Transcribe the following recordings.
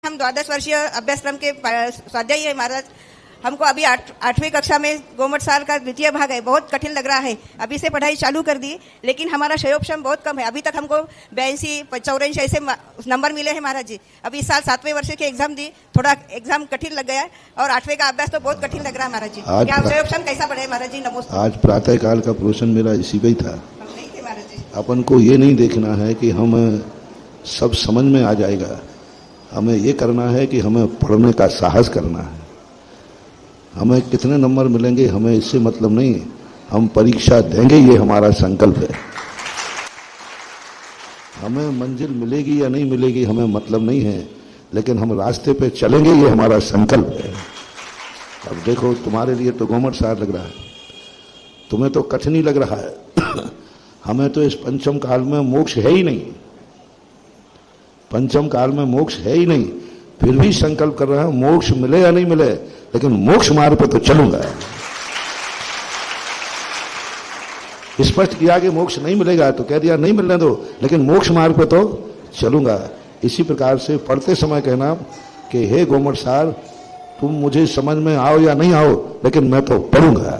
हम 12 वर्षीय अभ्यासक्रम के स्वाध्यायी है महाराज। हमको अभी 8वीं कक्षा में गोमट साल का द्वितीय भाग है, बहुत कठिन लग रहा है। अभी से पढ़ाई चालू कर दी, लेकिन हमारा क्षयोक्षम बहुत कम है। अभी तक हमको 82, 84 ऐसे नंबर मिले हैं महाराज जी। अभी इस साल 7वें वर्ष की एग्जाम दी, थोड़ा एग्जाम कठिन लग गया है और 8वें का अभ्यास तो बहुत कठिन लग रहा है महाराज जी। क्या क्षयोक्षम कैसा पढ़े महाराज जी? नमस्ते। आज प्रातः काल का प्रवचन मेरा इसी का ही था। हम नहीं थे महाराज जी। अपन को ये नहीं देखना है कि हम सब समझ में आ जाएगा, हमें ये करना है कि हमें पढ़ने का साहस करना है। हमें कितने नंबर मिलेंगे हमें इससे मतलब नहीं है, हम परीक्षा देंगे, ये हमारा संकल्प है। हमें मंजिल मिलेगी या नहीं मिलेगी हमें मतलब नहीं है, लेकिन हम रास्ते पे चलेंगे, ये हमारा संकल्प है। अब देखो, तुम्हारे लिए तो गोमट सार लग रहा है, तुम्हें तो कठिन ही लग रहा है। हमें तो इस पंचम काल में मोक्ष है ही नहीं, पंचम काल में मोक्ष है ही नहीं, फिर भी संकल्प कर रहा है मोक्ष मिले या नहीं मिले, लेकिन मोक्ष मार्ग पे तो चलूंगा। स्पष्ट किया कि मोक्ष नहीं मिलेगा तो कह दिया नहीं मिलने दो, लेकिन मोक्ष मार्ग पे तो चलूंगा। इसी प्रकार से पढ़ते समय कहना कि हे गोमट सार, तुम मुझे समझ में आओ या नहीं आओ, लेकिन मैं तो पढ़ूंगा।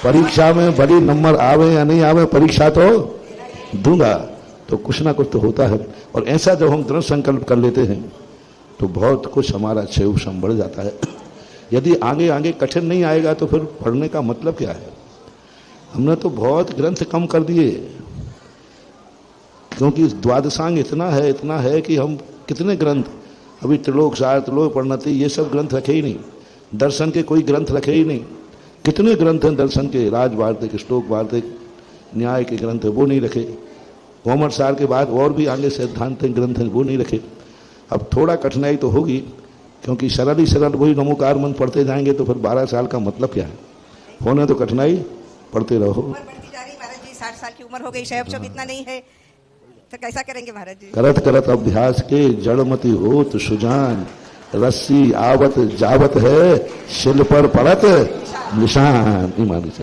परीक्षा में बड़ी नंबर आवे या नहीं आवे, परीक्षा तो दूंगा। तो कुछ ना कुछ तो होता है, और ऐसा जब हम दृढ़ संकल्प कर लेते हैं तो बहुत कुछ हमारा क्षयोक्षम बढ़ जाता है। यदि आगे आगे कठिन नहीं आएगा तो फिर पढ़ने का मतलब क्या है? हमने तो बहुत ग्रंथ कम कर दिए, क्योंकि द्वादशांग इतना है कि हम कितने ग्रंथ, अभी त्रिलोक सार, त्रिलोक परिणति, ये सब ग्रंथ रखे ही नहीं। दर्शन के कोई ग्रंथ रखे ही नहीं। कितने ग्रंथ हैं दर्शन के, राज वार्तिक, श्लोक वार्तिक, न्याय के ग्रंथ है वो नहीं रखे। गोमट सार के बाद और भी आगे सैद्धांतिक ग्रंथ हैं वो नहीं रखे। अब थोड़ा कठिनाई तो होगी, क्योंकि सरल ही सरल वही नमोकार मंत्र पढ़ते जाएंगे तो फिर 12 साल का मतलब क्या है? होने तो कठिनाई पढ़ते रहो। उम्र बढ़ती जा रही महाराज जी, 60 साल की उम्र हो गई, क्षयोक्षम इतना नहीं है तो कैसा करेंगे महाराज जी? करत करत अभ्यास के जड़मति होत सुजान, रस्सी आवत जावत है, शिल पर पड़त निशान। ईमान से